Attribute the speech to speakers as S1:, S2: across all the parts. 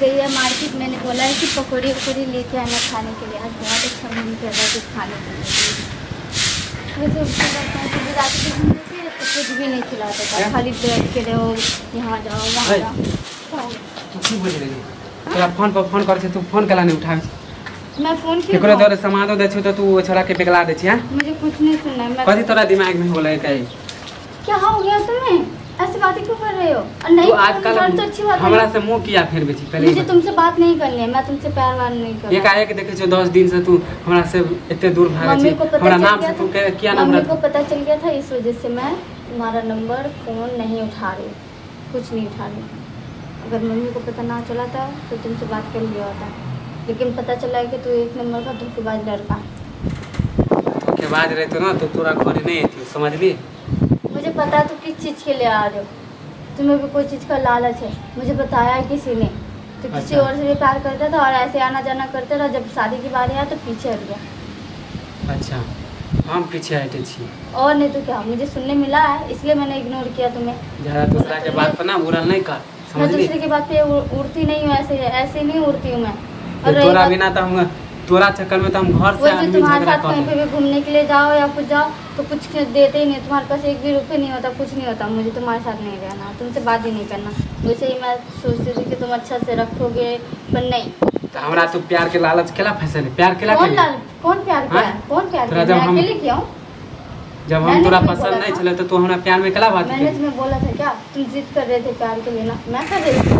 S1: गई है मार्केट। मैंने बोला है कि पकौड़ी वकौड़ी लेके आना खाने के लिए। आज बहुत अच्छा मन कर रहा है कुछ खाने के लिए। वैसे उसके बाद रात के घूमने से तो कुछ भी नहीं खिलाता था, खाली बैठ के रहो, यहाँ जाओ वहाँ जाओ।
S2: तू बोल रही तोरा फोन पर फोन करे तू फोन कला नहीं उठावे?
S1: मैं फोन
S2: केकरो दर समादो दे छ तो तू छोरा के पिघला दे छ।
S1: मुझे कुछ नहीं सुनना है।
S2: कथी तोरा दिमाग में होले कई?
S1: क्या हो गया तुम्हें? ऐसी बातें क्यों कर रहे हो? और नहीं
S2: तो आजकल
S1: तो अच्छी बात है।
S2: हमरा से मुंह किया फिर बेची पहले?
S1: मुझे तुमसे बात नहीं करनी है, मैं तुमसे प्यार वार नहीं कर।
S2: एक आए के देखे छो 10 दिन से तू हमरा से इतने दूर भागे छी। हमरा नाम से तू क्या नाम?
S1: मम्मी को पता चल गया था, इस वजह से मैं तुम्हारा नंबर फोन नहीं उठा रही, कुछ नहीं उठा रही। अगर मम्मी को पता ना चला था तो तुमसे बात कर लिया होता, लेकिन पता चला है कि तू एक नंबर का धोखेबाज लड़का।
S2: धोखेबाज रहे तो ना तो तोरा घर नहीं थी, समझ ली?
S1: मुझे पता है तू किस चीज़ के लिए आ रहे हो, तुम्हें भी कोई चीज़ का लालच है। मुझे बताया है किसी ने, तो किसी और से भी प्यार करता था और ऐसे आना जाना करता था। जब शादी की बारी आया तो पीछे हट गया।
S2: अच्छा, हम पीछे हटे छी
S1: और नहीं तो क्या, मुझे सुनने मिला है इसलिए मैंने इग्नोर किया तुम्हें।
S2: जरा दूसरा के बात पर ना बुरा नहीं कर,
S1: मैं
S2: समझ ली?
S1: दूसरे की बात पे उड़ती नहीं हूँ, ऐसे नहीं उड़ती हूँ मैं।
S2: और तोरा बिना तो हम तोरा चक्कर में तो हम घर से आदमी
S1: तुम्हारे
S2: झगड़ा
S1: साथ कहीं पे भी घूमने के लिए जाओ या कुछ जाओ तो कुछ देते ही नहीं, तुम्हारे पास एक भी रुपये नहीं होता, कुछ नहीं होता। मुझे तुम्हारे साथ नहीं रहना, तुमसे बात ही नहीं करना। वैसे ही मैं सोचती थी कि तुम अच्छा से रखोगे, पर नहीं।
S2: तो हमरा तो प्यार के लालच केला फंसल? प्यार केला
S1: कौन प्यार किया? कौन प्यार किया? मैं अकेले किया हूँ?
S2: जब हम तोरा पसंद नहीं चले तो तू हमरा प्यार में केला बात?
S1: मैंने तुम्हें बोला था क्या? तुम जिद कर रहे थे प्यार के लिए ना, मैं कर रही थी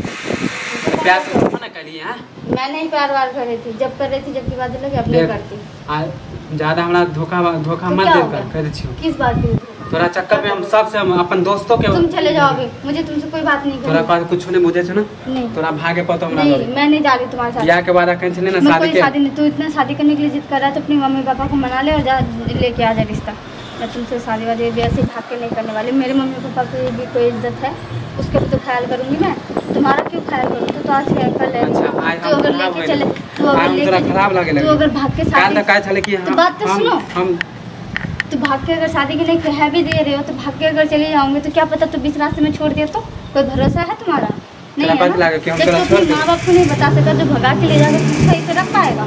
S2: प्यार तो तुम ना करी है।
S1: मैं नहीं प्यार वार कर रही थी, जब कर रही थी जब की बात लगे अब नहीं करती।
S2: ज्यादा हमरा धोखा मत दे कर छी।
S1: किस बात की?
S2: तोरा चक्कर में हम सब से हम अपन दोस्तों के।
S1: तुम चले जाओ अभी, मुझे तुमसे कोई बात नहीं करनी।
S2: तोरा पास कुछ नहीं बुझे छ ना?
S1: नहीं।
S2: तोरा भागे पतो हमरा
S1: नहीं, मैं नहीं जा रही तुम्हारे साथ।
S2: या के बाद कहीं चले ना शादी के।
S1: शादी नहीं, तू इतना शादी करने के लिए जिद कर रहा है तो अपनी मम्मी पापा को मना ले और जा लेके आ जा रिश्ता। मैं तुमसे शादी वादी ऐसे भाग के नहीं करने वाली। मेरे मम्मी पापा की भी कोई इज्जत है, उसके भी तो ख्याल करूंगी मैं। तुम्हारा क्यों ख्याल करूँ? तो आज कल है। तू अगर लेके चले, तू अगर भाग के शादी, तो बात तो सुनो, तो भाग के अगर शादी के लिए कह भी दे रहे हो तो भाग के अगर चले जाओगे तो क्या पता तू बीच रास्ते में छोड़ दिया तो? कोई भरोसा है तुम्हारा? नहीं है ना? जब तू अपने माँ बाप को नहीं बता सकता जो भगा के ले जाकर सही से रख पाएगा?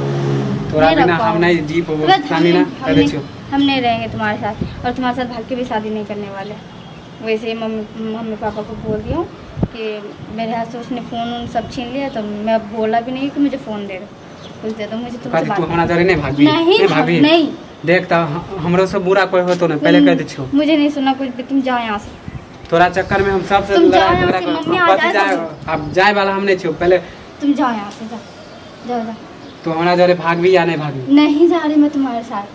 S1: हम नहीं रहेंगे तुम्हारे साथ, और तुम्हारे साथ भाग के भी शादी नहीं करने वाले। वैसे ही मम्मी पापा को बोल दिया कि मेरे हाथ से उसने फ़ोन उन सब छीन लिया, तो मैं बोला भी नहीं कि मुझे फ़ोन दे दो, कुछ दे दो मुझे। तुमसे नहीं
S2: देखता हमरो से बुरा कोई हो तो ना पहले कह दे।
S1: मुझे नहीं सुना कुछ भी, तुम जाओ यहाँ से।
S2: तोरा चक्कर में हम सब से अब जाए वाला हम नहीं छो, पहले
S1: तुम जाओ यहाँ से, जाओ।
S2: तो हमरा जरे भाग भी या नहीं भागी?
S1: नहीं जा रही मैं तुम्हारे साथ।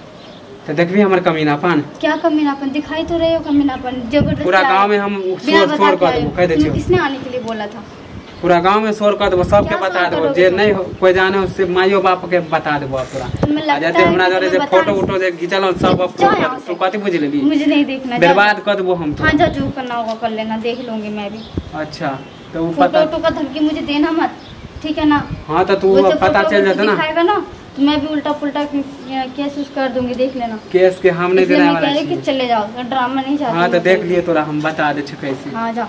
S2: तो देख भी हमारे कमीनापन।
S1: क्या कमीनापन? दिखाई तो रहे हो कमीनापन। जबरदस्ती पूरा
S2: गांव में हम शोर कर देबो, कह दे छियो।
S1: किसने आने के लिए बोला था?
S2: पूरा गांव में शोर कर देबो, सबके बता देबो, जे नहीं कोई जाने उससे माइयो बाप के बता देबो पूरा। जते हमरा जरे जे फोटो उठो जे घिचल सब तो कथि बुझ लेबी?
S1: मुझे नहीं देखना,
S2: बर्बाद कर देबो हम तो।
S1: हां जा, जो करना होगा कर लेना, देख लूंगी मैं भी।
S2: अच्छा, तो
S1: फोटो का धमकी मुझे देना मत, ठीक है ना?
S2: हां तो तू पता चल जाता ना,
S1: दिखाएगा ना तो मैं भी उल्टा पुल्टा केस उस कर दूंगी, देख लेना।
S2: केस के हम नहीं देने वाला
S1: है कि चले जाओ, ड्रामा नहीं चाहते।
S2: हां तो देख लिए तोरा हम बता दे छ कैसे।
S1: हां जा।